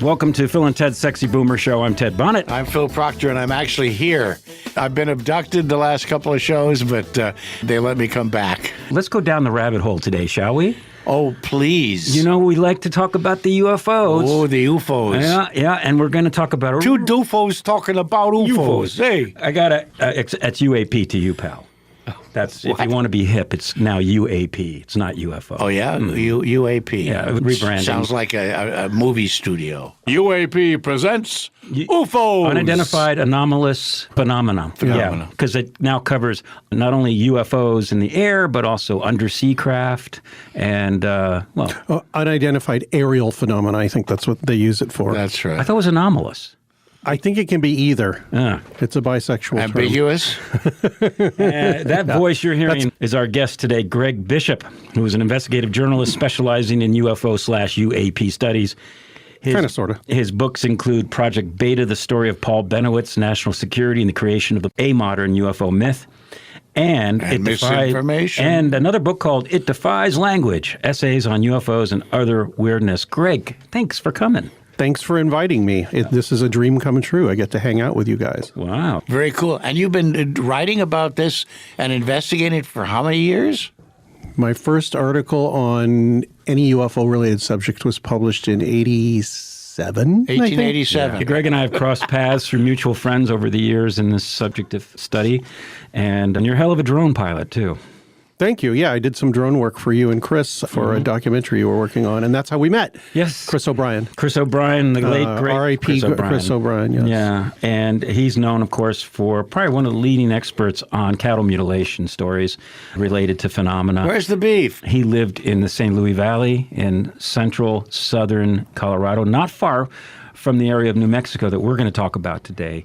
Welcome to Phil and Ted's Sexy Boomer Show. I'm Ted Bonnet. I'm Phil Proctor, and I'm actually here. I've been abducted the last couple of shows, but they let me come back. Let's go down the rabbit hole today, shall we? Oh, please. You know, we like to talk about the UFOs. Oh, the UFOs. Yeah, and we're going to talk about... Two doofos talking about UFOs. Hey. I got it. It's UAP to you, pal. That's if you want to be hip. It's now UAP. It's not UFO. Oh yeah, UAP. Yeah, rebranding. Sounds like a movie studio. UAP presents UFOs, unidentified anomalous phenomena. Yeah, because it now covers not only UFOs in the air, but also undersea craft and unidentified aerial phenomena. I think that's what they use it for. That's right. I thought it was anomalous. I think it can be either. It's a bisexual ambiguous. That voice you're hearing is our guest today, Greg Bishop, who is an investigative journalist specializing in UFO/UAP studies. Kind of, sort of. His books include Project Beta, the story of Paul Bennewitz, national security, and the creation of a modern UFO myth. And misinformation. And another book called It Defies Language, Essays on UFOs and Other Weirdness. Greg, thanks for coming. Thanks for inviting me. This is a dream come true. I get to hang out with you guys. Wow. Very cool. And you've been writing about this and investigating it for how many years? My first article on any UFO-related subject was published in 1887. Yeah. Greg and I have crossed paths through mutual friends over the years in this subject of study. And you're a hell of a drone pilot, too. Thank you. Yeah, I did some drone work for you and Chris for a documentary you were working on, and that's how we met. Yes. Chris O'Brien. Chris O'Brien, the late, great R.I.P. Chris O'Brien, yes. Yeah, and he's known, of course, for probably one of the leading experts on cattle mutilation stories related to phenomena. Where's the beef? He lived in the St. Louis Valley in central southern Colorado, not far from the area of New Mexico that we're going to talk about today,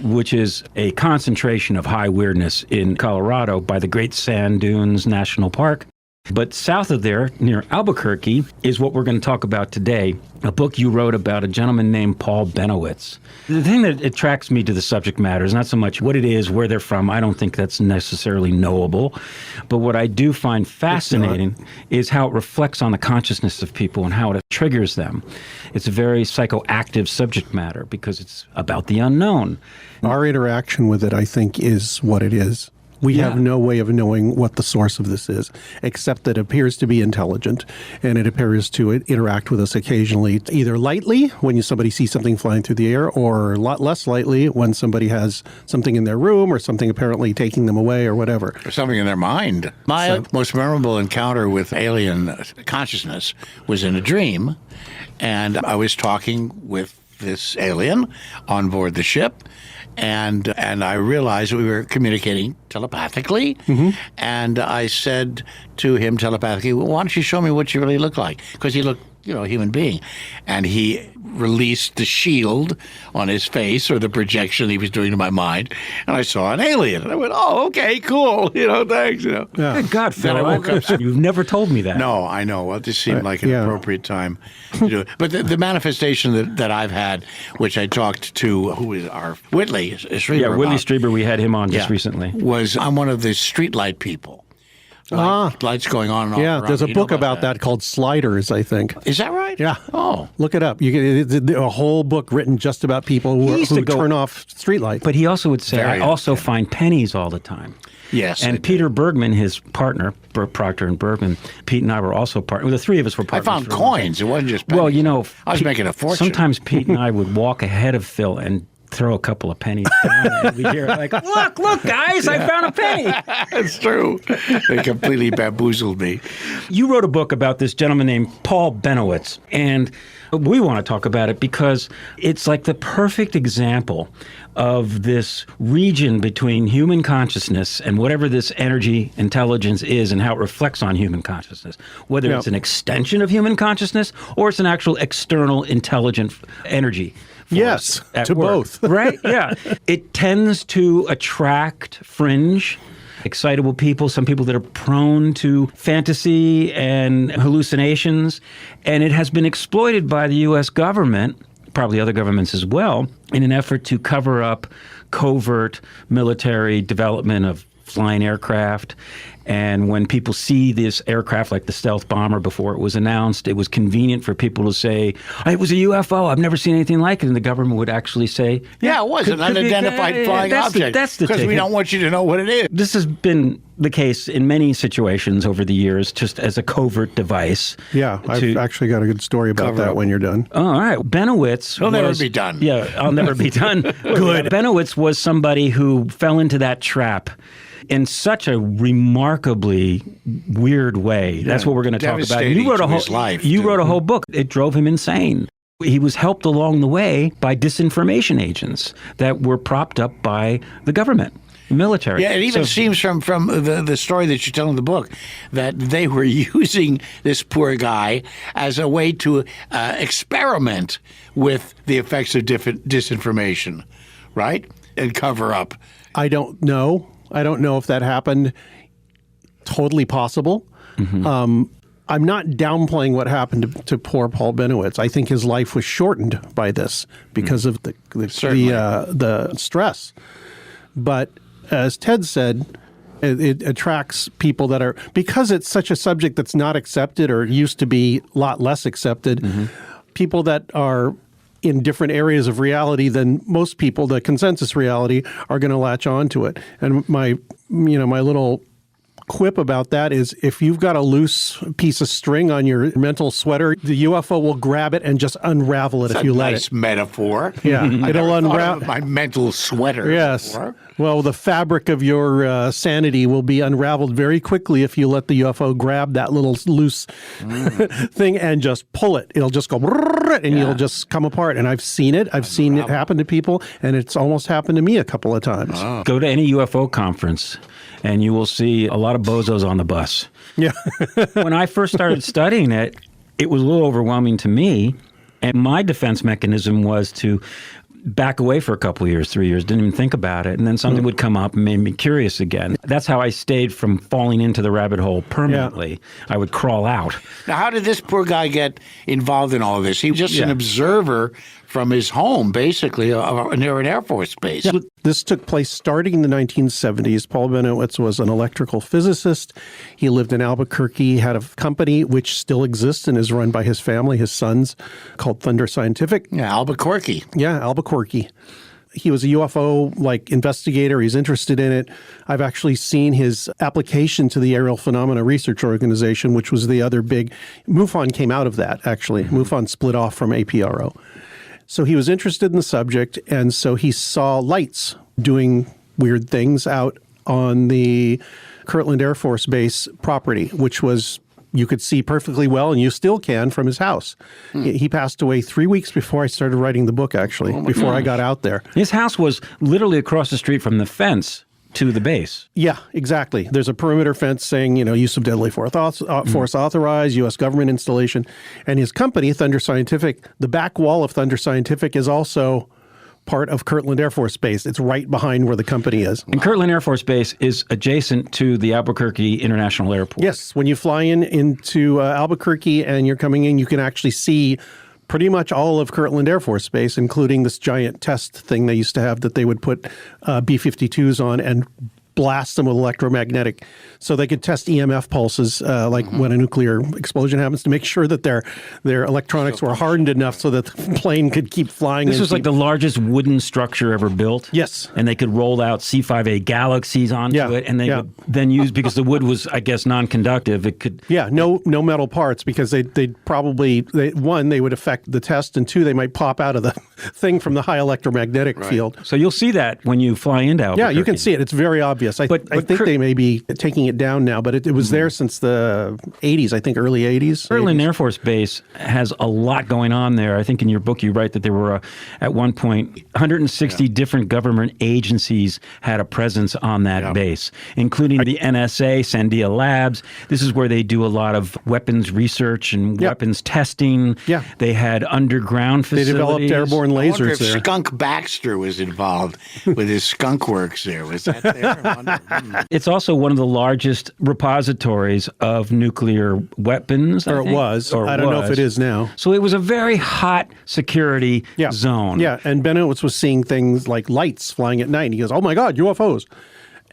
which is a concentration of high weirdness in Colorado by the Great Sand Dunes National Park. But south of there, near Albuquerque, is what we're going to talk about today, a book you wrote about a gentleman named Paul Bennewitz. The thing that attracts me to the subject matter is not so much what it is, where they're from. I don't think that's necessarily knowable. But what I do find fascinating is how it reflects on the consciousness of people and how it triggers them. It's a very psychoactive subject matter because it's about the unknown. Our interaction with it, I think, is what it is. We have no way of knowing what the source of this is, except that it appears to be intelligent, and it appears to interact with us occasionally, either lightly, when somebody sees something flying through the air, or a lot less lightly when somebody has something in their room or something apparently taking them away or whatever. Or something in their mind. My most memorable encounter with alien consciousness was in a dream, and I was talking with this alien on board the ship, and I realized we were communicating telepathically, and I said to him telepathically, well, why don't you show me what you really look like? Because he looked, a human being. And he released the shield on his face, or the projection he was doing to my mind, and I saw an alien. And I went, oh, okay, cool, thanks, Yeah. Good God, Phil. Then I woke up. You've never told me that. No, I know. Well, this seemed like an appropriate time to do it. But the manifestation that I've had, which I talked to, who is our Whitley Strieber. Yeah, Whitley Strieber, we had him on just recently. Was I'm one of the streetlight people. Lights going on and off. Yeah, there's a book about that called Sliders, I think. Is that right? Yeah. Oh. Look it up. You get a whole book written just about people who turn off streetlights. But he also would say, I also find pennies all the time. Yes. And Peter Bergman, his partner, Proctor and Bergman, Pete and I were also partners. Well, the three of us were partners. I found coins. It wasn't just pennies. Well, I was making a fortune. Sometimes Pete and I would walk ahead of Phil and throw a couple of pennies down, and we'd hear it like, look, guys, I found a penny. It's true. They completely bamboozled me. You wrote a book about this gentleman named Paul Bennewitz, and we want to talk about it because it's like the perfect example of this region between human consciousness and whatever this energy intelligence is and how it reflects on human consciousness, whether it's an extension of human consciousness or it's an actual external intelligent energy. Yes, to both. Right? Yeah. It tends to attract fringe, excitable people, some people that are prone to fantasy and hallucinations. And it has been exploited by the U.S. government, probably other governments as well, in an effort to cover up covert military development of flying aircraft. And when people see this aircraft like the stealth bomber before it was announced, it was convenient for people to say, it was a UFO. I've never seen anything like it. And the government would actually say, yeah, it was an unidentified flying object. Because we don't want you to know what it is. This has been the case in many situations over the years, just as a covert device. Yeah, I've actually got a good story about that when you're done. All right. Bennewitz He'll never be done. Yeah, I'll never be done. Good. Bennewitz was somebody who fell into that trap in such a remarkably weird way. That's what we're going to talk about. You wrote his life. You wrote a whole book. It drove him insane. He was helped along the way by disinformation agents that were propped up by the government. Military. Yeah, it even seems from the story that you tell in the book that they were using this poor guy as a way to experiment with the effects of disinformation, right? And cover up. I don't know. I don't know if that happened. Totally possible. Mm-hmm. I'm not downplaying what happened to poor Paul Bennewitz. I think his life was shortened by this because of the stress. But as Ted said, it attracts people that are, because it's such a subject that's not accepted or used to be a lot less accepted, people that are in different areas of reality than most people, the consensus reality, are going to latch on to it. And my little quip about that is, if you've got a loose piece of string on your mental sweater, the UFO will grab it and just unravel it if you let it. Nice metaphor. Yeah, it'll unravel my mental sweater. Yes. Well, the fabric of your sanity will be unraveled very quickly if you let the UFO grab that little loose thing and just pull it. It'll just go and you'll just come apart. And I've seen it. I've seen it happen to people, and it's almost happened to me a couple of times. Oh. Go to any UFO conference, and you will see a lot of bozos on the bus. Yeah. When I first started studying it, it was a little overwhelming to me. And my defense mechanism was to back away for a couple of years, 3 years, didn't even think about it. And then something would come up and made me curious again. That's how I stayed from falling into the rabbit hole permanently. Yeah. I would crawl out. Now, how did this poor guy get involved in all of this? He was just an observer from his home, basically, near an Air Force base. Yeah. This took place starting in the 1970s. Paul Bennewitz was an electrical physicist. He lived in Albuquerque, had a company which still exists and is run by his family, his sons, called Thunder Scientific. Yeah, Albuquerque. Yeah, Albuquerque. He was a UFO investigator. He's interested in it. I've actually seen his application to the Aerial Phenomena Research Organization, which was the other big. MUFON came out of that, actually. MUFON split off from APRO. So he was interested in the subject, and so he saw lights doing weird things out on the Kirtland Air Force Base property, which was, you could see perfectly well, and you still can, from his house. He passed away 3 weeks before I started writing the book, actually, before I got out there. His house was literally across the street from the fence to the base. Yeah, exactly. There's a perimeter fence saying, use of deadly force authorized, U.S. government installation. And his company, Thunder Scientific, the back wall of Thunder Scientific is also part of Kirtland Air Force Base. It's right behind where the company is. And Kirtland Air Force Base is adjacent to the Albuquerque International Airport. Yes. When you fly into Albuquerque and you're coming in, you can actually see pretty much all of Kirtland Air Force Base, including this giant test thing they used to have that they would put B-52s on and blast them with electromagnetic, so they could test EMF pulses, when a nuclear explosion happens, to make sure that their electronics were hardened enough so that the plane could keep flying. This was like the largest wooden structure ever built. Yes. And they could roll out C-5A Galaxies onto it, and they would then use, because the wood was, I guess, non-conductive, it could... Yeah, no metal parts, because they'd probably, one, they would affect the test, and two, they might pop out of the thing from the high electromagnetic field. So you'll see that when you fly into Albuquerque. Yeah, you can see it. It's very obvious. I think they may be taking it down now, but it was there since the 80s, I think early 80s. Kirtland Air Force Base has a lot going on there. I think in your book you write that there were, at one point, 160 different government agencies had a presence on that base, including the NSA, Sandia Labs. This is where they do a lot of weapons research and weapons testing. Yeah. They had underground facilities. They developed airborne lasers I wonder if there. Skunk Baxter was involved with his skunk works there. Was that there? I wonder. It's also one of the largest repositories of nuclear weapons. Or it was. I don't know if it is now. So it was a very hot security zone. Yeah, and Bennewitz was seeing things like lights flying at night. And he goes, oh my God, UFOs.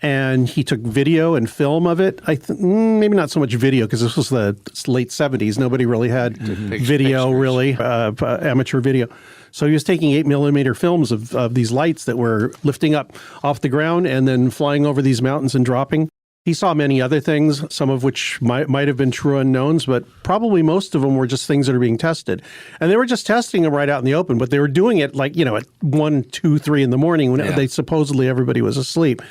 And he took video and film of it. Maybe not so much video because this was the late 70s. Nobody really had video, really, amateur video. So he was taking 8mm films of these lights that were lifting up off the ground and then flying over these mountains and dropping. He saw many other things, some of which might have been true unknowns, but probably most of them were just things that are being tested. And they were just testing them right out in the open, but they were doing it like, at 1, 2, 3 in the morning when they supposedly everybody was asleep.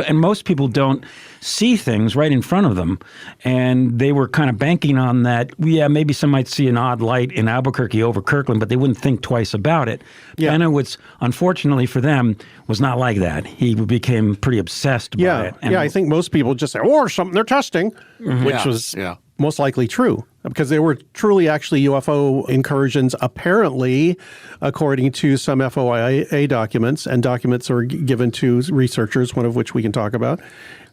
And most people don't see things right in front of them. And they were kind of banking on that. Yeah, maybe some might see an odd light in Albuquerque over Kirtland, but they wouldn't think twice about it. Yeah. Bennewitz, unfortunately for them, was not like that. He became pretty obsessed by it. And I think most people just say, or something they're testing, which was most likely true. Because there were truly actually UFO incursions, apparently, according to some FOIA documents, and documents are given to researchers, one of which we can talk about.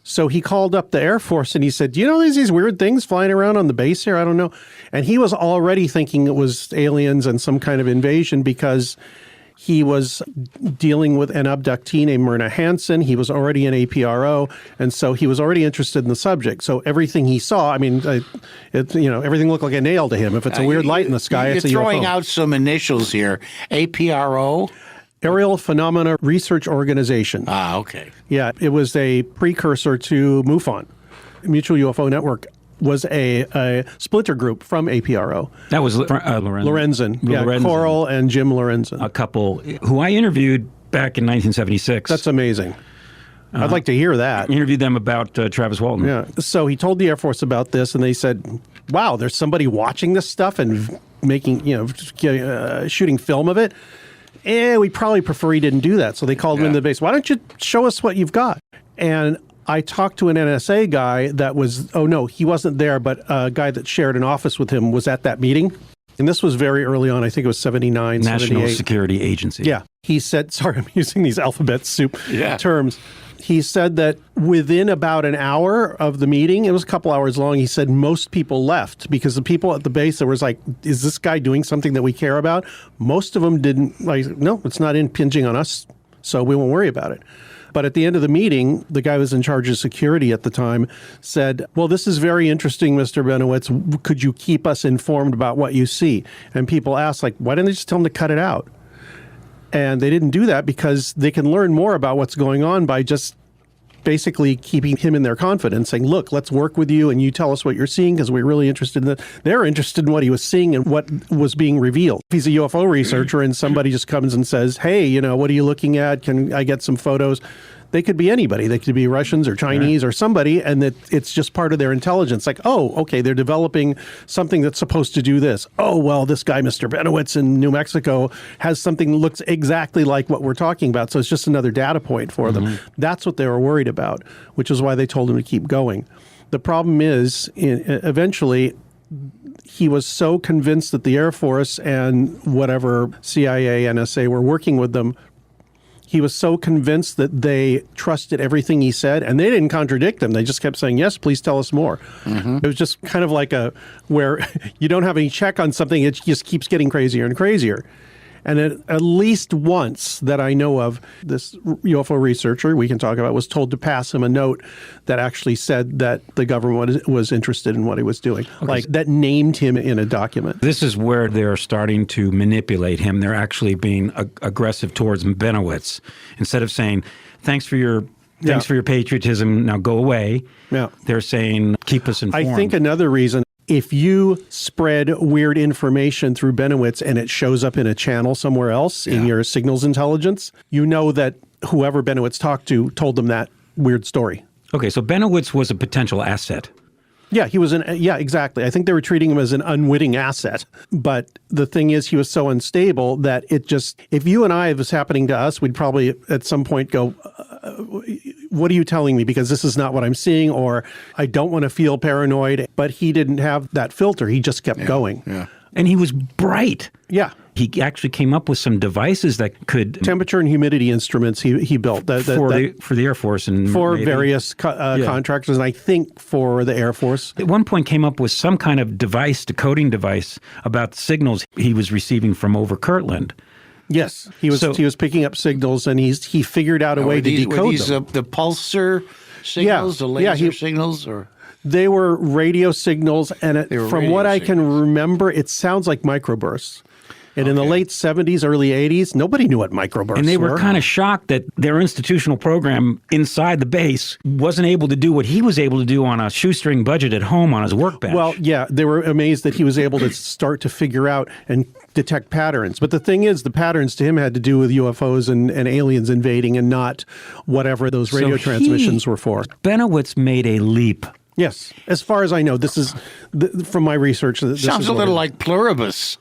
So he called up the Air Force and he said, do you know there's these weird things flying around on the base here? I don't know. And he was already thinking it was aliens and some kind of invasion because he was dealing with an abductee named Myrna Hansen. He was already an APRO, and so he was already interested in the subject. So everything he saw, everything looked like a nail to him. If it's a weird light in the sky, it's a UFO. You're throwing out some initials here. APRO? Aerial Phenomena Research Organization. Ah, okay. Yeah, it was a precursor to MUFON, Mutual UFO Network. Was a splinter group from APRO. That was Lorenzen. Yeah, Coral and Jim Lorenzen. A couple who I interviewed back in 1976. That's amazing. I'd like to hear that. Interviewed them about Travis Walton. Yeah. So he told the Air Force about this, and they said, wow, there's somebody watching this stuff and making, shooting film of it. We probably prefer he didn't do that. So they called him into the base. Why don't you show us what you've got? And I talked to an NSA guy that was, he wasn't there, but a guy that shared an office with him was at that meeting. And this was very early on. I think it was 79, National 78. Security Agency. Yeah. He said, sorry, I'm using these alphabet soup terms. He said that within about an hour of the meeting, it was a couple hours long, he said most people left because the people at the base that was like, is this guy doing something that we care about? Most of them didn't, no, it's not impinging on us, so we won't worry about it. But at the end of the meeting, the guy who was in charge of security at the time said, well, this is very interesting, Mr. Bennewitz. Could you keep us informed about what you see? And people asked, why didn't they just tell him to cut it out? And they didn't do that because they can learn more about what's going on by just basically keeping him in their confidence, saying, look, let's work with you and you tell us what you're seeing because we're really interested in that. They're interested in what he was seeing and what was being revealed. If he's a UFO researcher and somebody just comes and says, hey, what are you looking at? Can I get some photos? They could be anybody. They could be Russians or Chinese or somebody, and that it's just part of their intelligence. Like, oh, okay, they're developing something that's supposed to do this. Oh, well, this guy, Mr. Bennewitz in New Mexico, has something that looks exactly like what we're talking about. So it's just another data point for them. That's what they were worried about, which is why they told him to keep going. The problem is, eventually, he was so convinced that the Air Force and whatever CIA, NSA were working with them. He was so convinced that they trusted everything he said, and they didn't contradict him. They just kept saying, yes, please tell us more. It was just kind of like where you don't have any check on something, it just keeps getting crazier and crazier. And at least once that I know of, this UFO researcher we can talk about was told to pass him a note that actually said that the government was interested in what he was doing, that named him in a document. This is where they're starting to manipulate him. They're actually being aggressive towards Bennewitz. Instead of saying, thanks for your patriotism, now go away. Yeah. They're saying, keep us informed. I think another reason, if you spread weird information through Bennewitz and it shows up in a channel somewhere else in your signals intelligence, you know that whoever Bennewitz talked to told them that weird story. Okay, so Bennewitz was a potential asset. Yeah, he was exactly. I think they were treating him as an unwitting asset. But the thing is, he was so unstable that if you and I, if it was happening to us, we'd probably at some point go, what are you telling me? Because this is not what I'm seeing, or I don't want to feel paranoid. But he didn't have that filter. He just kept going. Yeah. And he was bright. Yeah. He actually came up with some devices that could... Temperature and humidity instruments he built. For the Air Force. And for Navy. Various contractors, and I think for the Air Force. At one point came up with some kind of decoding device about signals he was receiving from over Kirtland. Yes, he was picking up signals, and he figured out a way to decode were these them. the pulsar signals, the laser signals, or they were radio signals, and from what I can remember, it sounds like microbursts. And in the late 70s, early 80s, nobody knew what microbursts were. And they were kind of shocked that their institutional program inside the base wasn't able to do what he was able to do on a shoestring budget at home on his workbench. Well, yeah, they were amazed that he was able to start to figure out and detect patterns. But the thing is, the patterns to him had to do with UFOs and aliens invading, and not whatever those radio transmissions were for. Bennewitz made a leap. Yes. As far as I know, this is, from my research. Sounds a little like Pluribus.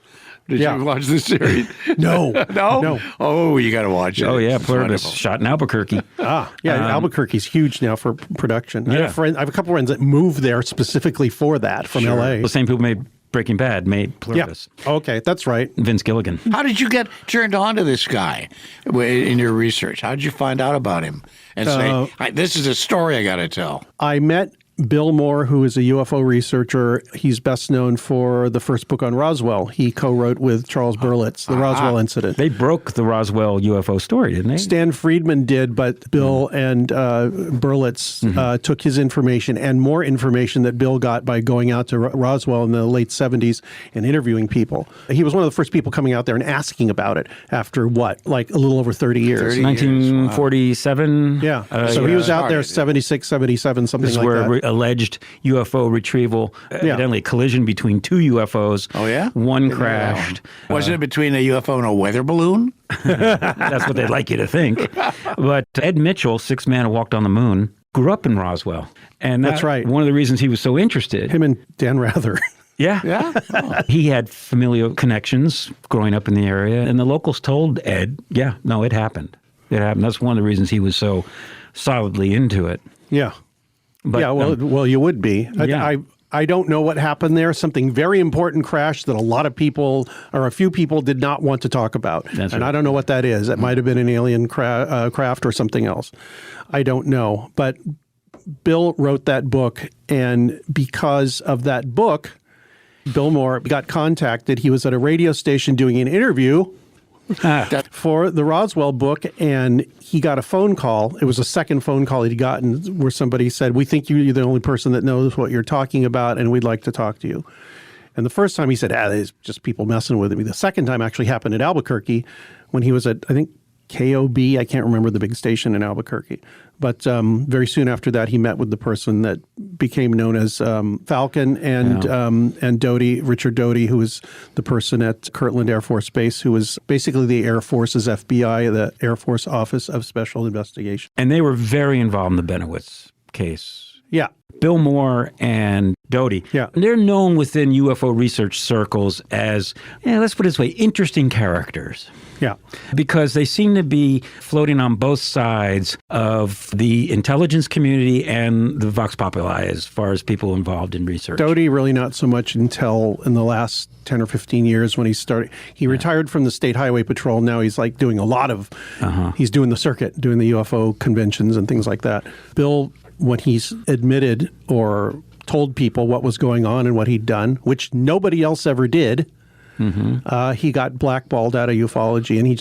Did you watch the series? No. No? Oh, you got to watch it. Oh, yeah, It's Pluribus, wonderful. shot in Albuquerque. Albuquerque's huge now for production. Yeah. I have a couple friends that moved there specifically for that from L.A. The same people made Breaking Bad, made Pluribus. Yeah. Okay, that's right. Vince Gilligan. How did you get turned on to this guy in your research? How did you find out about him and say, this is a story I got to tell? I met Bill Moore, who is a UFO researcher. He's best known for the first book on Roswell. He co-wrote with Charles Berlitz, the Roswell incident. They broke the Roswell UFO story, didn't they? Stan Friedman did, but Bill and Berlitz took his information and more information that Bill got by going out to Roswell in the late 70s and interviewing people. He was one of the first people coming out there and asking about it after like a little over 30 years. 1947? Yeah. So he was out there 76, 77, something This is like where that. Alleged UFO retrieval, evidently a collision between two UFOs. Oh, yeah? One crashed. Wasn't it between a UFO and a weather balloon? That's what they'd like you to think. But Ed Mitchell, sixth man who walked on the moon, grew up in Roswell. And That's right. One of the reasons he was so interested. Him and Dan Rather. Yeah. Yeah? Oh. He had familial connections growing up in the area, and the locals told Ed, it happened. It happened. That's one of the reasons he was so solidly into it. Yeah. But, well, you would be. I don't know what happened there. Something very important crashed that a lot of people, or a few people, did not want to talk about. That's and right. I don't know what that is. It might have been an alien craft or something else. I don't know. But Bill wrote that book, and because of that book, Bill Moore got contacted. He was at a radio station doing an interview for the Roswell book, and he got a phone call. It was a second phone call he'd gotten where somebody said, "We think you're the only person that knows what you're talking about, and we'd like to talk to you." And the first time he said, it's just people messing with me. The second time actually happened at Albuquerque when he was at, I think, KOB. I can't remember the big station in Albuquerque. But very soon after that, he met with the person that became known as Falcon and Doty, Richard Doty, who was the person at Kirtland Air Force Base, who was basically the Air Force's FBI, the Air Force Office of Special Investigation. And they were very involved in the Bennewitz case. Yeah. Bill Moore and Doty. Yeah. They're known within UFO research circles as, let's put it this way, interesting characters. Yeah. Because they seem to be floating on both sides of the intelligence community and the Vox Populi as far as people involved in research. Doty really not so much until in the last 10 or 15 years when he started. He retired from the State Highway Patrol. Now he's like doing a lot of, he's doing the circuit, doing the UFO conventions and things like that. Bill, when he's admitted or told people what was going on and what he'd done, which nobody else ever did, he got blackballed out of ufology, and he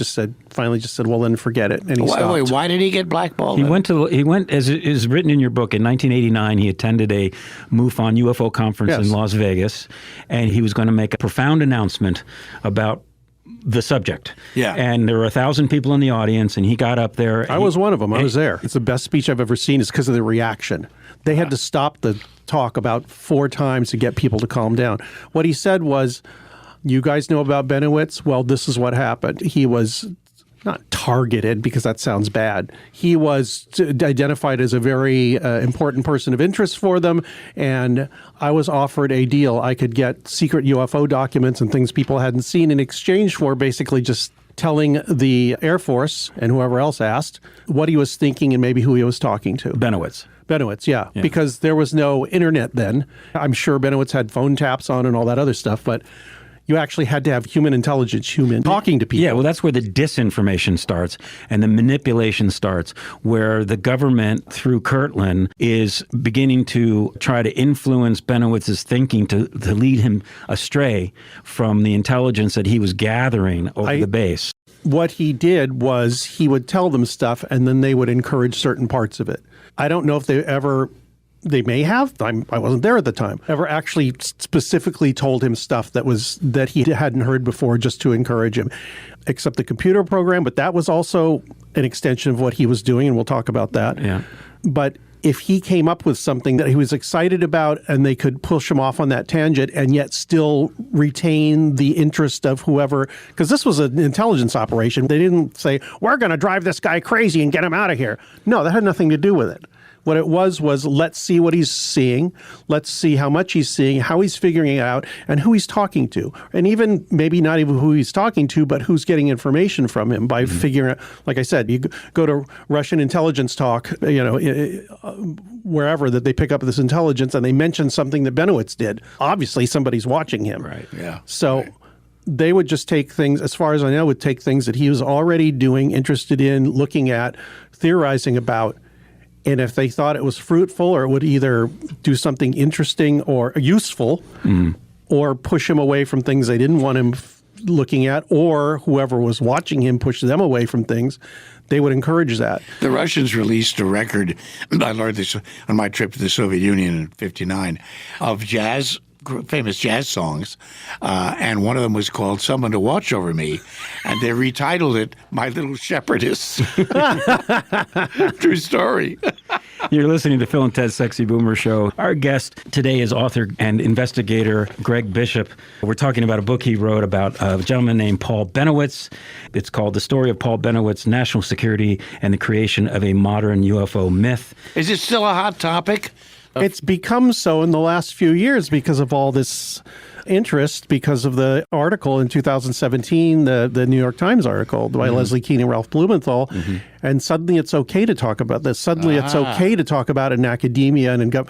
finally just said, well, then forget it. And he stopped. Wait, why did he get blackballed? He went, as it is written in your book, in 1989, he attended a MUFON UFO conference in Las Vegas, and he was going to make a profound announcement about the subject. Yeah. And there were 1,000 people in the audience, and he got up there. I was one of them. I was there. It's the best speech I've ever seen. It's because of the reaction. They had to stop the talk about 4 times to get people to calm down. What he said was, you guys know about Bennewitz? Well, this is what happened. He was not targeted, because that sounds bad. He was identified as a very important person of interest for them, and I was offered a deal. I could get secret UFO documents and things people hadn't seen in exchange for basically just telling the Air Force and whoever else asked what he was thinking and maybe who he was talking to. Bennewitz, yeah, because there was no internet then. I'm sure Bennewitz had phone taps on and all that other stuff, but You actually had to have human intelligence, human talking to people. Yeah, well, that's where the disinformation starts and the manipulation starts, where the government, through Kirtland, is beginning to try to influence Bennewitz's thinking to lead him astray from the intelligence that he was gathering over the base. What he did was he would tell them stuff, and then they would encourage certain parts of it. I don't know if they may have, I wasn't there at the time, ever actually specifically told him stuff that he hadn't heard before just to encourage him, except the computer program. But that was also an extension of what he was doing, and we'll talk about that. Yeah. But if he came up with something that he was excited about and they could push him off on that tangent and yet still retain the interest of whoever, because this was an intelligence operation. They didn't say, we're going to drive this guy crazy and get him out of here. No, that had nothing to do with it. What it was let's see what he's seeing. Let's see how much he's seeing, how he's figuring it out, and who he's talking to. And even maybe not even who he's talking to, but who's getting information from him by figuring out, like I said, you go to Russian intelligence talk, wherever that they pick up this intelligence and they mention something that Bennewitz did. Obviously, somebody's watching him. Right. Yeah. So right. They would just take things, as far as I know, would take things that he was already doing, interested in, looking at, theorizing about. And if they thought it was fruitful or it would either do something interesting or useful or push him away from things they didn't want him looking at, or whoever was watching him push them away from things, they would encourage that. The Russians released a record, I learned this on my trip to the Soviet Union in '59, of jazz, famous jazz songs, and one of them was called Someone to Watch Over Me, and they retitled it My Little Shepherdess. True story. You're listening to Phil and Ted's Sexy Boomer Show. Our guest today is author and investigator Greg Bishop. We're talking about a book he wrote about a gentleman named Paul Bennewitz. It's called The Story of Paul Bennewitz, National Security and the Creation of a Modern UFO Myth. Is it still a hot topic? It's become so in the last few years because of all this interest, because of the article in 2017, the New York Times article by Leslie Keane and Ralph Blumenthal. And suddenly it's okay to talk about this. Suddenly it's okay to talk about it in academia and in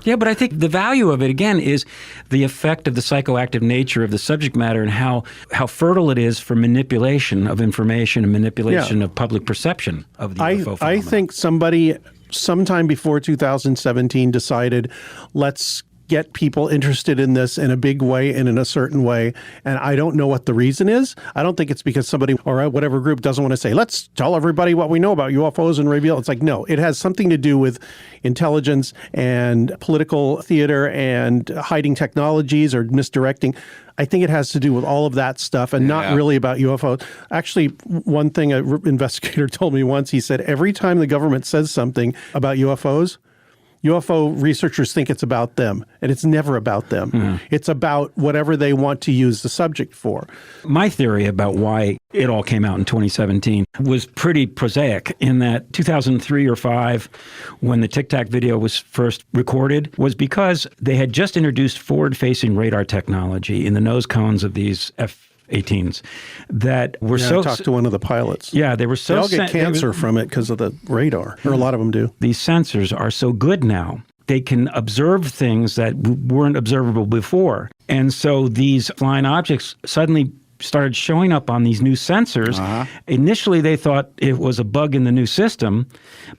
Yeah, but I think the value of it, again, is the effect of the psychoactive nature of the subject matter and how fertile it is for manipulation of information and manipulation of public perception of the UFO phenomenon. I think somebody sometime before 2017 decided, let's get people interested in this in a big way and in a certain way. And I don't know what the reason is. I don't think it's because somebody or whatever group doesn't want to say, let's tell everybody what we know about UFOs and reveal. It's like, no, it has something to do with intelligence and political theater and hiding technologies or misdirecting. I think it has to do with all of that stuff and not really about UFOs. Actually, one thing an investigator told me once, he said, every time the government says something about UFOs, UFO researchers think it's about them, and it's never about them. It's about whatever they want to use the subject for. My theory about why it all came out in 2017 was pretty prosaic in that 2003 or 5, when the Tic Tac video was first recorded, was because they had just introduced forward-facing radar technology in the nose cones of these F-18s that were I talked to one of the pilots. Yeah, they were so... They all get cancer from it because of the radar, or a lot of them do. These sensors are so good now. They can observe things that weren't observable before. And so these flying objects suddenly started showing up on these new sensors. Initially, they thought it was a bug in the new system,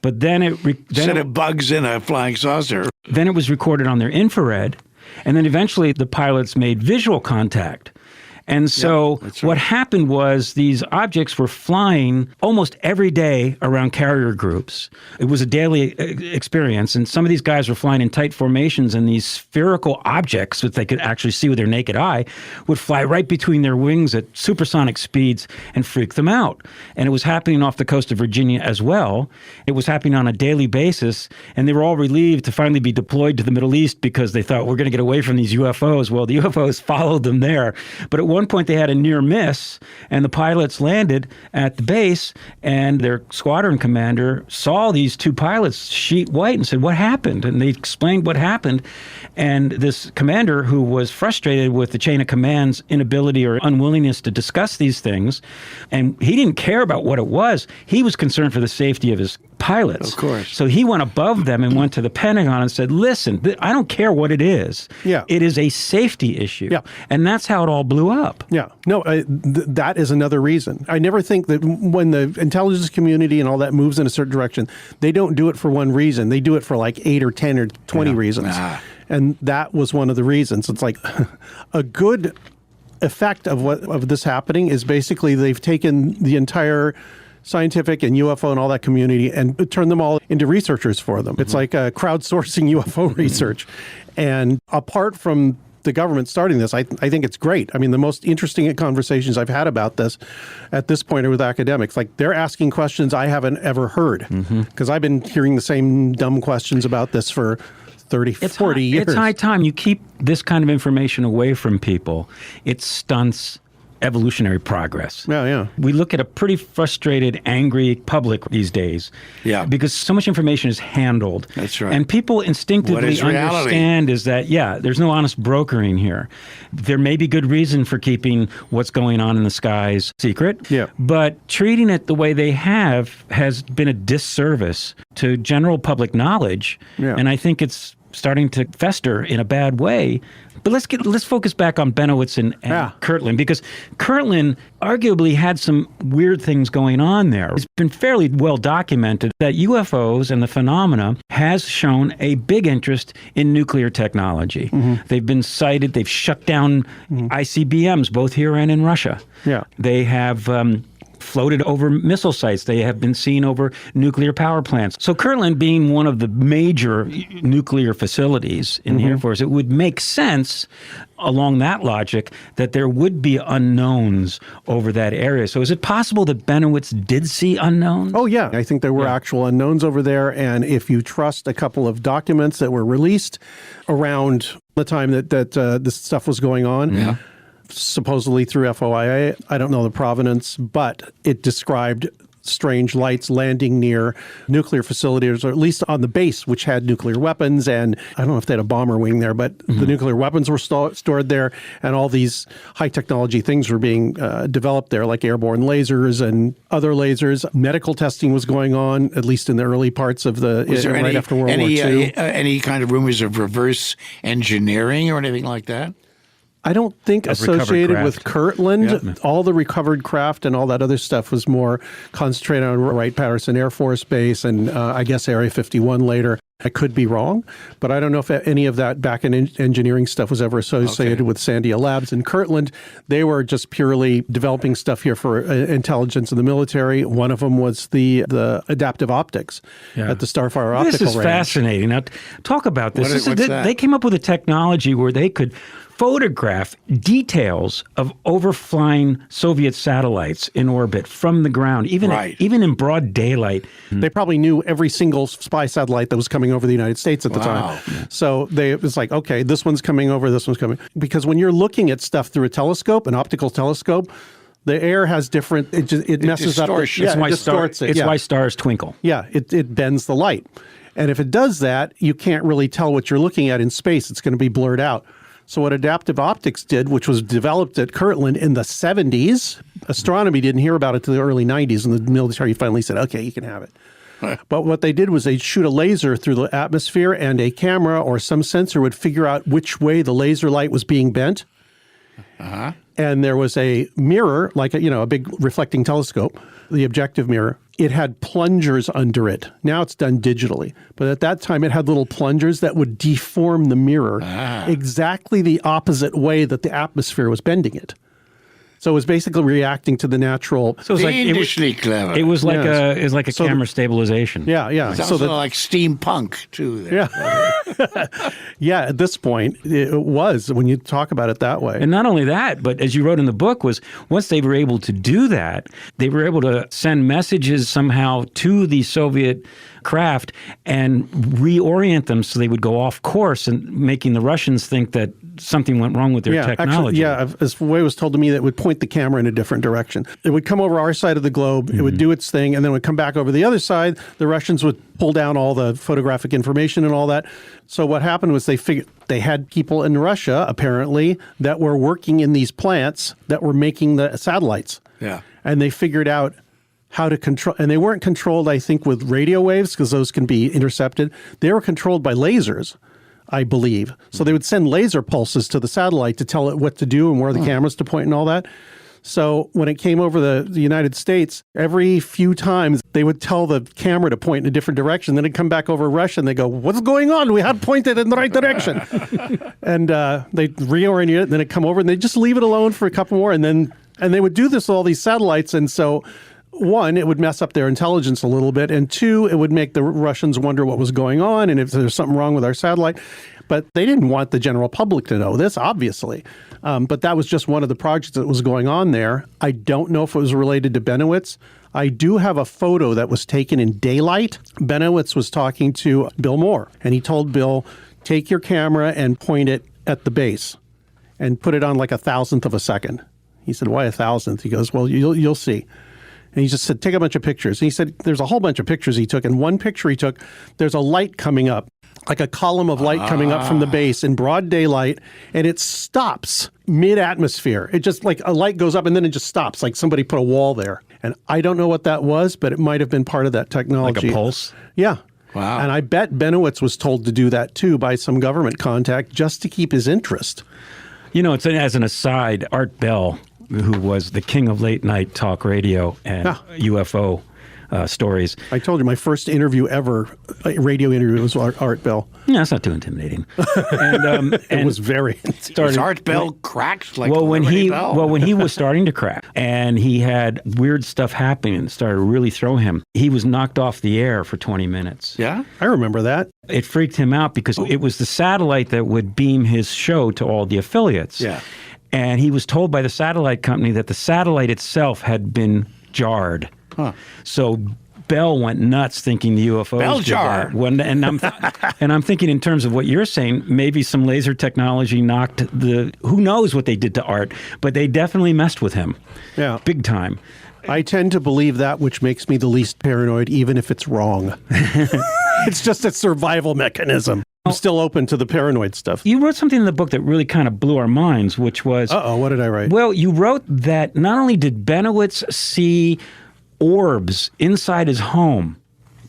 but then Instead of bugs in a flying saucer. Then it was recorded on their infrared, and then eventually the pilots made visual contact. And so what happened was these objects were flying almost every day around carrier groups. It was a daily experience. And some of these guys were flying in tight formations, and these spherical objects that they could actually see with their naked eye would fly right between their wings at supersonic speeds and freak them out. And it was happening off the coast of Virginia as well. It was happening on a daily basis. And they were all relieved to finally be deployed to the Middle East because they thought, we're going to get away from these UFOs. Well, the UFOs followed them there. But at one point they had a near miss, and the pilots landed at the base, and their squadron commander saw these two pilots sheet white and said, what happened? And they explained what happened. And this commander, who was frustrated with the chain of command's inability or unwillingness to discuss these things, and he didn't care about what it was. He was concerned for the safety of his pilots. Of course. So he went above them and went to the Pentagon and said, listen, I don't care what it is. Yeah. It is a safety issue. Yeah. And that's how it all blew up. Yeah. No, that is another reason. I never think that when the intelligence community and all that moves in a certain direction, they don't do it for one reason. They do it for like 8 or 10 or 20 reasons. And that was one of the reasons. It's like a good effect of this happening is basically they've taken the entire scientific and UFO and all that community and turned them all into researchers for them. It's like crowdsourcing UFO research. And apart from the government starting this, I think it's great. I mean, the most interesting conversations I've had about this at this point are with academics. Like, they're asking questions I haven't ever heard, because I've been hearing the same dumb questions about this for 30, 40 years. It's high time you keep this kind of information away from people. It stunts evolutionary progress. Yeah. We look at a pretty frustrated, angry public these days. Yeah. Because so much information is handled. That's right. And people instinctively What is reality? understand is that, there's no honest brokering here. There may be good reason for keeping what's going on in the skies secret. Yeah. But treating it the way they have has been a disservice to general public knowledge. Yeah. And I think it's starting to fester in a bad way. But let's focus back on Bennewitz and Kirtland, because Kirtland arguably had some weird things going on there. It's been fairly well documented that UFOs and the phenomena has shown a big interest in nuclear technology. They've been cited, they've shut down ICBMs, both here and in Russia. Yeah. They have floated over missile sites. They have been seen over nuclear power plants. So Kirtland being one of the major nuclear facilities in the Air Force, it would make sense along that logic that there would be unknowns over that area. So is it possible that Bennewitz did see unknowns? Oh, yeah. I think there were actual unknowns over there. And if you trust a couple of documents that were released around the time that this stuff was going on, supposedly through FOIA. I don't know the provenance, but it described strange lights landing near nuclear facilities, or at least on the base, which had nuclear weapons. And I don't know if they had a bomber wing there, but the nuclear weapons were stored there. And all these high technology things were being developed there, like airborne lasers and other lasers. Medical testing was going on, at least in the early parts of right after World War II. Any kind of rumors of reverse engineering or anything like that? I don't think associated with Kirtland. Yeah. All the recovered craft and all that other stuff was more concentrated on Wright-Patterson Air Force Base and I guess Area 51 later. I could be wrong, but I don't know if any of that back-end engineering stuff was ever associated with Sandia Labs. In Kirtland, they were just purely developing stuff here for intelligence in the military. One of them was the adaptive optics at the Starfire Optical Range. This is fascinating. Now, talk about this. What's that? They came up with a technology where they could photograph details of overflying Soviet satellites in orbit from the ground, even in broad daylight. They probably knew every single spy satellite that was coming over the United States at the time. So it was like, okay, this one's coming over, this one's coming. Because when you're looking at stuff through a telescope, an optical telescope, the air has different, it messes up. It distorts it. It's why stars twinkle. Yeah, it bends the light. And if it does that, you can't really tell what you're looking at in space. It's going to be blurred out. So what adaptive optics did, which was developed at Kirtland in the 70s, astronomy didn't hear about it until the early 90s, and the military finally said, okay, you can have it. But what they did was they'd shoot a laser through the atmosphere, and a camera or some sensor would figure out which way the laser light was being bent. And there was a mirror, like a big reflecting telescope, the objective mirror. It had plungers under it. Now it's done digitally. But at that time, it had little plungers that would deform the mirror exactly the opposite way that the atmosphere was bending it. So it was basically reacting to the natural. So it was clever. It was like a camera stabilization. Yeah. It's also like steampunk too. There. Yeah. Yeah. At this point, it was when you talk about it that way. And not only that, but as you wrote in the book, was once they were able to do that, they were able to send messages somehow to the Soviet craft and reorient them so they would go off course, and making the Russians think that something went wrong with their technology. Actually, as the way it was told to me, that it would point the camera in a different direction. It would come over our side of the globe, it would do its thing, and then it would come back over the other side. The Russians would pull down all the photographic information and all that. So what happened was they had people in Russia, apparently, that were working in these plants that were making the satellites. Yeah. And they figured out how to control, and they weren't controlled, I think, with radio waves because those can be intercepted. They were controlled by lasers, I believe. So they would send laser pulses to the satellite to tell it what to do and where the cameras to point and all that. So when it came over the United States, every few times they would tell the camera to point in a different direction. Then it'd come back over Russia and they go, "What's going on? We had pointed in the right direction." And they'd reorient it and then it'd come over and they'd just leave it alone for a couple more. And they would do this with all these satellites. And so one, it would mess up their intelligence a little bit. And two, it would make the Russians wonder what was going on and if there's something wrong with our satellite. But they didn't want the general public to know this, obviously. But that was just one of the projects that was going on there. I don't know if it was related to Bennewitz. I do have a photo that was taken in daylight. Bennewitz was talking to Bill Moore, and he told Bill, take your camera and point it at the base and put it on like 1,000th of a second. He said, why 1,000th? He goes, well, you'll see. And he just said, take a bunch of pictures. And he said, there's a whole bunch of pictures he took. And one picture he took, there's a light coming up, like a column of light coming up from the base in broad daylight, and it stops mid-atmosphere. It just, like, a light goes up and then it just stops, like somebody put a wall there. And I don't know what that was, but it might have been part of that technology. Like a pulse? Yeah. Wow. And I bet Bennewitz was told to do that, too, by some government contact just to keep his interest. You know, it's as an aside, Art Bell, who was the king of late-night talk radio and UFO stories. I told you my first interview ever, radio interview, was Art Bell. Yeah, that's not too intimidating. And It was very. Was Art Bell cracked like when Liberty Bell? when he was starting to crack and he had weird stuff happening and started to really throw him, he was knocked off the air for 20 minutes. Yeah? I remember that. It freaked him out because it was the satellite that would beam his show to all the affiliates. Yeah. And he was told by the satellite company that the satellite itself had been jarred. So Bell went nuts thinking the UFOs Bell did jar. that. And I'm thinking in terms of what you're saying, maybe some laser technology knocked who knows what they did to Art, but they definitely messed with him. Yeah. Big time. I tend to believe that which makes me the least paranoid, even if it's wrong. It's just a survival mechanism. I'm still open to the paranoid stuff. You wrote something in the book that really kind of blew our minds, which was... Uh-oh, what did I write? Well, you wrote that not only did Bennewitz see orbs inside his home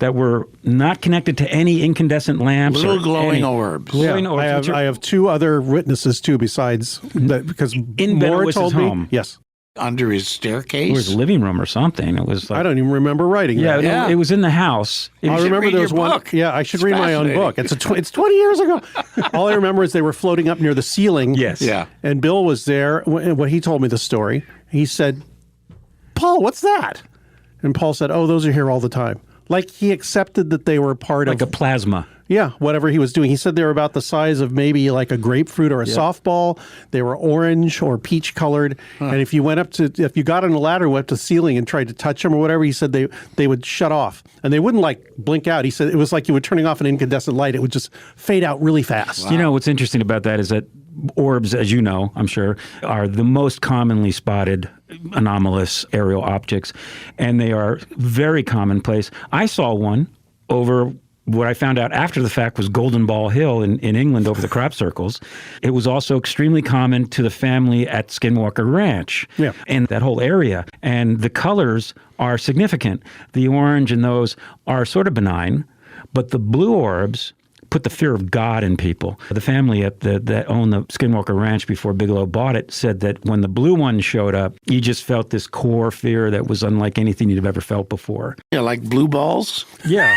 that were not connected to any incandescent lamps. Little or glowing orbs. Glowing orbs. I have two other witnesses, too, besides that, because In Moore Bennewitz's told me. home. Yes. Under his It staircase? was a living room or something. It was like, I don't even remember writing yeah, that. Yeah. it was in the house. It I was- remember read there was your one. book. Yeah, I should It's read my own book. It's 20 years ago. All I remember is they were floating up near the ceiling. Yes. Yeah. And Bill was there when he told me the story. He said, "Paul, what's that?" And Paul said, "Oh, those are here all the time." Like he accepted that they were part like of a plasma. Yeah, whatever he was doing. He said they were about the size of maybe like a grapefruit or a softball. They were orange or peach colored. And if you got on a ladder and went up to the ceiling and tried to touch them or whatever, he said they would shut off. And they wouldn't like blink out. He said it was like you were turning off an incandescent light. It would just fade out really fast. Wow. You know, what's interesting about that is that orbs, as you know, I'm sure, are the most commonly spotted anomalous aerial objects. And they are very commonplace. I saw one over what I found out after the fact was Golden Ball Hill in England over the crop circles. It was also extremely common to the family at Skinwalker Ranch and that whole area. And the colors are significant. The orange in those are sort of benign, but the blue orbs put the fear of God in people. The family that owned the Skinwalker Ranch before Bigelow bought it said that when the blue one showed up, you just felt this core fear that was unlike anything you'd ever felt before. Yeah, like blue balls? Yeah.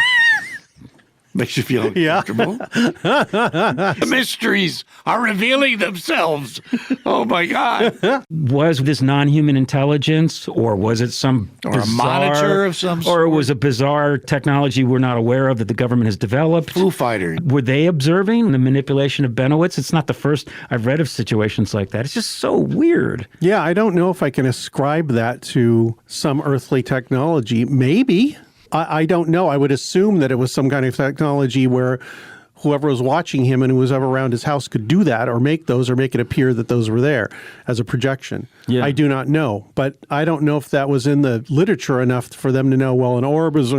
Makes you feel uncomfortable. The mysteries are revealing themselves. Oh, my God. Was this non-human intelligence, or was it some Or a monitor of some sort? Or it was a bizarre technology we're not aware of that the government has developed? Foo Fighter. Were they observing the manipulation of Bennewitz? It's not the first I've read of situations like that. It's just so weird. Yeah, I don't know if I can ascribe that to some earthly technology. Maybe. I don't know. I would assume that it was some kind of technology where whoever was watching him and who was ever around his house could do that or make those or make it appear that those were there as a projection. Yeah. I do not know. But I don't know if that was in the literature enough for them to know, well, an orb is...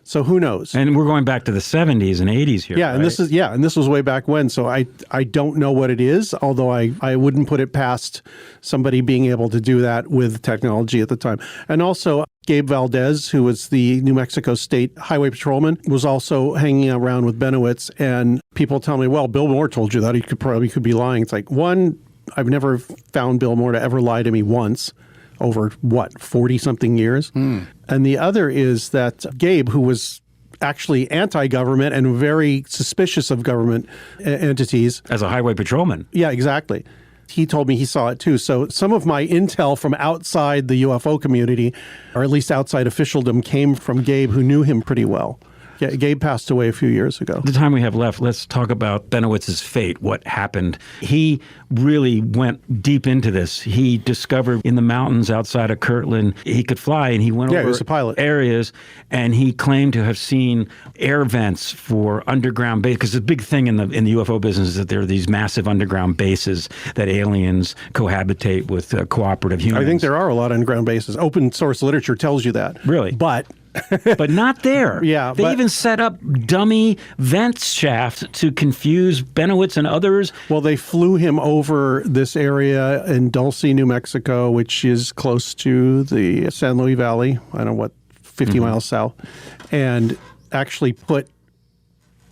So who knows? And we're going back to the 70s and 80s here. Yeah, and right? this was way back when. So I don't know what it is, although I wouldn't put it past somebody being able to do that with technology at the time. And also, Gabe Valdez, who was the New Mexico State Highway Patrolman, was also hanging around with Bennewitz. And people tell me, well, Bill Moore told you that. He could be lying. It's like, one, I've never found Bill Moore to ever lie to me once over, 40-something years. And the other is that Gabe, who was actually anti-government and very suspicious of government entities. As a highway patrolman. Yeah, exactly. He told me he saw it too. So some of my intel from outside the UFO community, or at least outside officialdom, came from Gabe, who knew him pretty well. Yeah, Gabe passed away a few years ago. The time we have left, let's talk about Bennewitz's fate, what happened. He really went deep into this. He discovered in the mountains outside of Kirtland, he could fly, and he went he over was a pilot. areas, and he claimed to have seen air vents for underground bases, because the big thing in the UFO business is that there are these massive underground bases that aliens cohabitate with cooperative humans. I think there are a lot of underground bases. Open source literature tells you that. Really? But not there. Yeah, they but even set up dummy vent shafts to confuse Bennewitz and others. Well, they flew him over this area in Dulce, New Mexico, which is close to the San Luis Valley. I don't know what, 50 miles south, and actually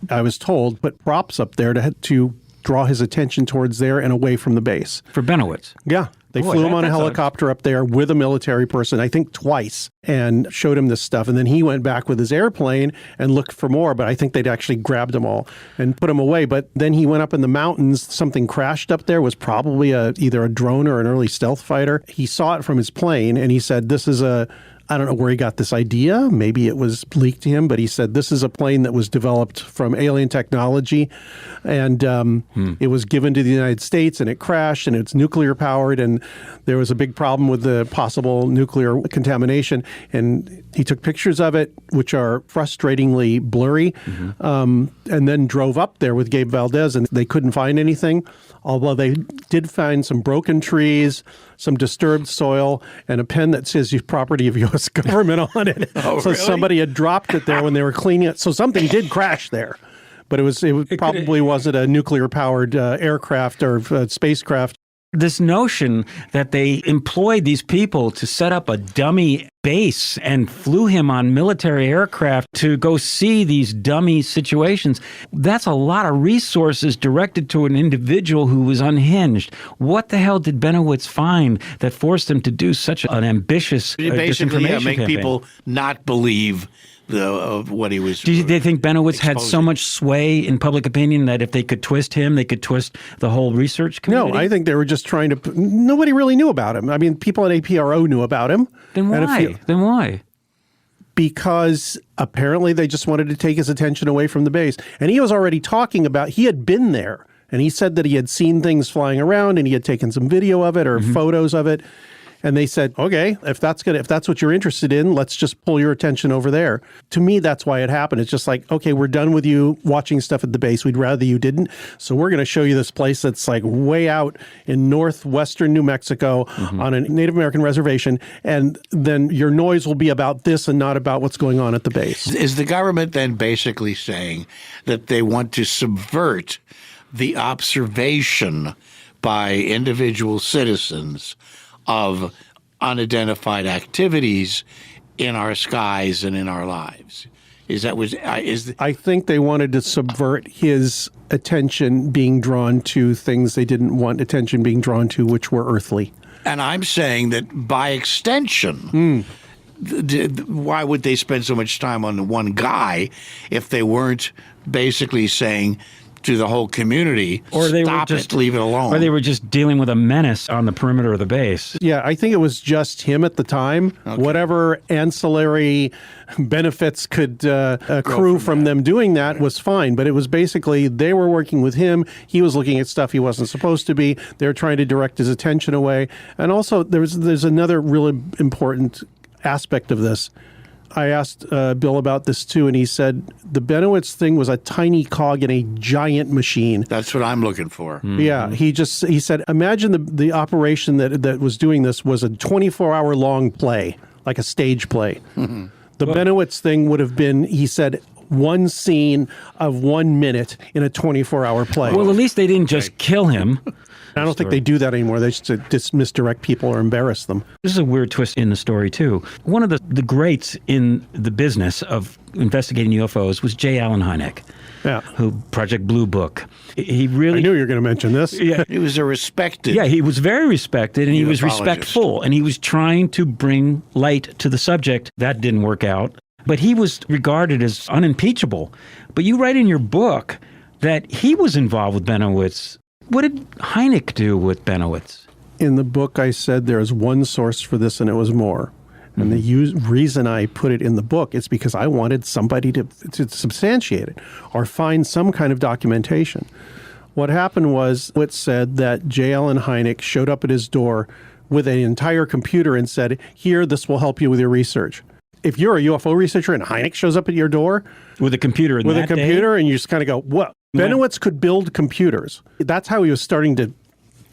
I was told, put props up there to draw his attention towards there and away from the base. For Bennewitz. Yeah. They flew him on a helicopter up there with a military person, I think twice, and showed him this stuff. And then he went back with his airplane and looked for more, but I think they'd actually grabbed them all and put them away. But then he went up in the mountains. Something crashed up there, was probably either a drone or an early stealth fighter. He saw it from his plane, and he said, this is I don't know where he got this idea. Maybe it was leaked to him, but he said this is a plane that was developed from alien technology, and it was given to the United States, and it crashed, and it's nuclear powered, and there was a big problem with the possible nuclear contamination. And he took pictures of it, which are frustratingly blurry, and then drove up there with Gabe Valdez, and they couldn't find anything, although they did find some broken trees, some disturbed soil, and a pen that says property of U.S. government on it. Oh, so really? somebody had dropped it there when they were cleaning it. So something did crash there. But it probably wasn't a nuclear-powered aircraft or spacecraft. This notion that they employed these people to set up a dummy base and flew him on military aircraft to go see these dummy situations, that's a lot of resources directed to an individual who was unhinged. What the hell did Bennewitz find that forced him to do such an ambitious basically, disinformation make campaign? people not believe of what he was. Do they think Bennewitz had so exposing. much sway in public opinion that if they could twist him, they could twist the whole research community? No, I think they were just trying to. Nobody really knew about him. I mean, people at APRO knew about him. Then why? Then why? Because apparently they just wanted to take his attention away from the base. And he was already talking about, he had been there, and he said that he had seen things flying around, and he had taken some video of it or photos of it. And they said, okay, if that's what you're interested in, let's just pull your attention over there. To me, that's why it happened. It's just like, okay, we're done with you watching stuff at the base. We'd rather you didn't. So we're going to show you this place that's like way out in northwestern New Mexico on a Native American reservation. And then your noise will be about this and not about what's going on at the base. Is the government then basically saying that they want to subvert the observation by individual citizens of unidentified activities in our skies and in our lives? I think they wanted to subvert his attention being drawn to things they didn't want attention being drawn to, which were earthly. And I'm saying that by extension, why would they spend so much time on the one guy if they weren't basically saying to the whole community, or they stop were just, it, leave it alone. Or they were just dealing with a menace on the perimeter of the base. Yeah, I think it was just him at the time. Okay. Whatever ancillary benefits could accrue from them doing that was fine. But it was basically they were working with him. He was looking at stuff he wasn't supposed to be. They were trying to direct his attention away. And also, there's another really important aspect of this. I asked Bill about this too, and he said the Bennewitz thing was a tiny cog in a giant machine. That's what I'm looking for. Mm-hmm. Yeah, he said, imagine the operation that was doing this was a 24-hour long play, like a stage play. Mm-hmm. The Bennewitz thing would have been, he said, one scene of 1 minute in a 24-hour play. Well, at least they didn't just kill him. I don't think they do that anymore. They just misdirect people or embarrass them. This is a weird twist in the story, too. One of the greats in the business of investigating UFOs was J. Allen Hynek, who Project Blue Book. He really... I knew you were going to mention this. Yeah. He was a respected... Yeah, he was very respected, and he was respectful, and he was trying to bring light to the subject. That didn't work out. But he was regarded as unimpeachable. But you write in your book that he was involved with Bennewitz. What did Hynek do with Bennewitz? In the book, I said there is one source for this, and it was more. And the reason I put it in the book is because I wanted somebody to substantiate it or find some kind of documentation. What happened was it said that J. Allen Hynek showed up at his door with an entire computer and said, here, this will help you with your research. If you're a UFO researcher and Hynek shows up at your door with a computer, and you just kind of go, what? Bennewitz could build computers. That's how he was starting to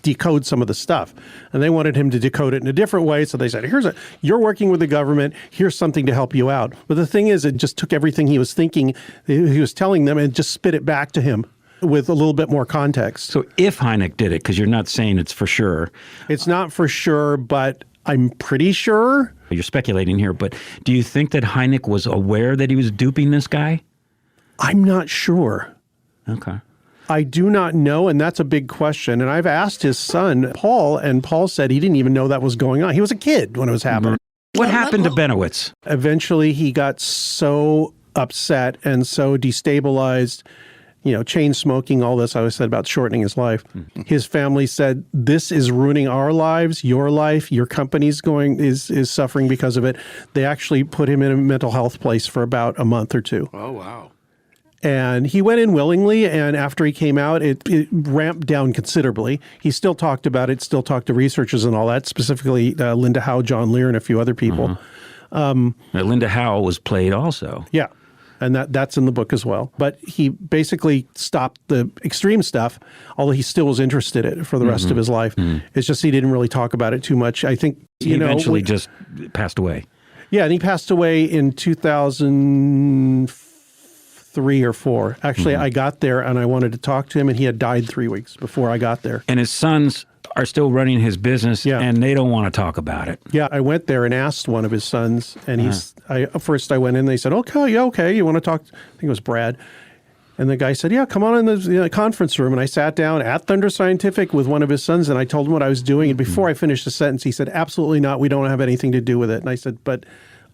decode some of the stuff. And they wanted him to decode it in a different way. So they said, you're working with the government. Here's something to help you out. But the thing is, it just took everything he was thinking, he was telling them, and just spit it back to him with a little bit more context. So if Hynek did it, because you're not saying it's for sure. It's not for sure, but I'm pretty sure. You're speculating here, but do you think that Hynek was aware that he was duping this guy? I'm not sure. Okay. I do not know, and that's a big question. And I've asked his son, Paul, and Paul said he didn't even know that was going on. He was a kid when it was happening. What happened to Bennewitz? Eventually, he got so upset and so destabilized, chain smoking, all this I always said about shortening his life. His family said, this is ruining our lives, your life, your company's is suffering because of it. They actually put him in a mental health place for about a month or two. Oh, wow. And he went in willingly, and after he came out, it ramped down considerably. He still talked about it, still talked to researchers and all that, specifically Linda Howe, John Lear, and a few other people. Linda Howe was played also. Yeah, and that's in the book as well. But he basically stopped the extreme stuff, although he still was interested in it for the rest of his life. It's just he didn't really talk about it too much. I think, he eventually just passed away. Yeah, and he passed away in 2003 or 4. Actually, I got there and I wanted to talk to him, and he had died 3 weeks before I got there. And his sons are still running his business, and they don't want to talk about it. Yeah, I went there and asked one of his sons, and first I went in, and they said, okay, you want to talk? I think it was Brad. And the guy said, yeah, come on in the conference room. And I sat down at Thunder Scientific with one of his sons, and I told him what I was doing. And before I finished the sentence, he said, absolutely not. We don't have anything to do with it. And I said, but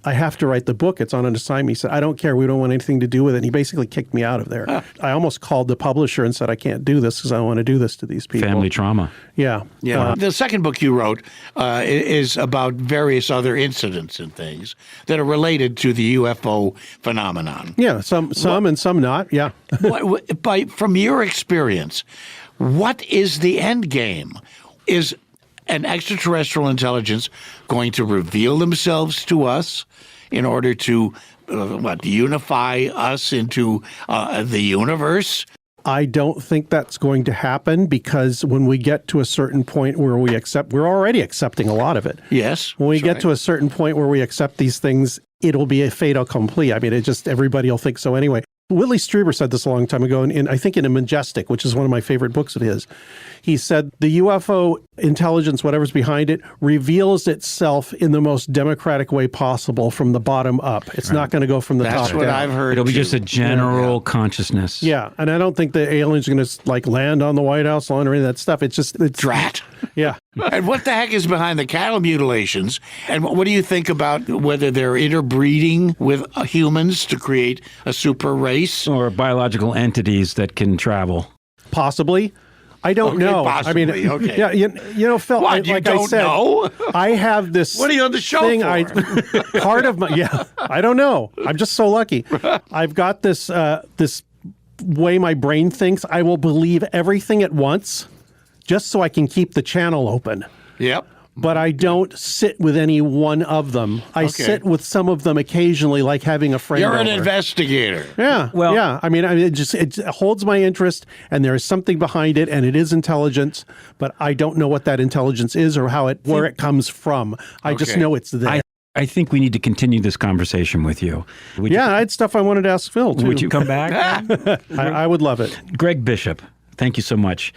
I have to write the book. It's on an assignment. He said, I don't care. We don't want anything to do with it. And he basically kicked me out of there. I almost called the publisher and said, I can't do this because I don't want to do this to these people. Family trauma. Yeah. The second book you wrote is about various other incidents and things that are related to the UFO phenomenon. Yeah, some and some not. Yeah. From your experience, what is the end game? Is an extraterrestrial intelligence going to reveal themselves to us in order to unify us into the universe? I don't think that's going to happen, because when we get to a certain point where we're already accepting a lot of it. Yes. When we get to a certain point where we accept these things, it'll be a fait accompli. I mean, everybody will think so anyway. Whitley Strieber said this a long time ago, and I think in A Majestic, which is one of my favorite books of his. He said the UFO intelligence, whatever's behind it, reveals itself in the most democratic way possible from the bottom up. It's not going to go from the top down. That's what I've heard. It'll be just a general consciousness. Yeah, and I don't think the aliens are going to land on the White House lawn or any of that stuff. It's drat. Yeah. And what the heck is behind the cattle mutilations? And what do you think about whether they're interbreeding with humans to create a super race? Or biological entities that can travel? Possibly. I don't know. Possibly. I mean, okay. Yeah, Phil, what, like I said, know? I have this What are you on the show thing. for? Part of my, I don't know. I'm just so lucky. I've got this way my brain thinks. I will believe everything at once just so I can keep the channel open. Yep. But I don't sit with any one of them. I sit with some of them occasionally, like having a friend You're an over. Investigator. Yeah. Well, yeah. I mean, it holds my interest, and there is something behind it, and it is intelligence, but I don't know what that intelligence is or where it comes from. I just know it's there. I think we need to continue this conversation with you. I had stuff I wanted to ask Phil, too. Would you come back? I would love it. Greg Bishop, thank you so much.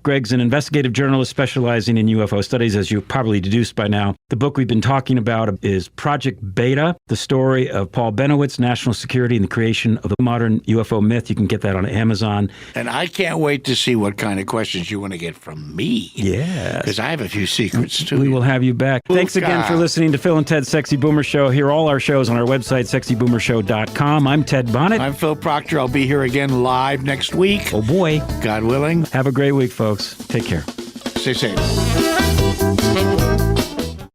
Greg's an investigative journalist specializing in UFO studies, as you probably deduced by now. The book we've been talking about is Project Beta, the story of Paul Bennewitz, national security, and the creation of the modern UFO myth. You can get that on Amazon. And I can't wait to see what kind of questions you want to get from me. Yes. Because I have a few secrets, too. We will have you back. Thanks again for listening to Phil and Ted's Sexy Boomer Show. Hear all our shows on our website, sexyboomershow.com. I'm Ted Bonnet. I'm Phil Proctor. I'll be here again live next week. Oh, boy. God willing. Have a great week, folks. Take care. Stay safe.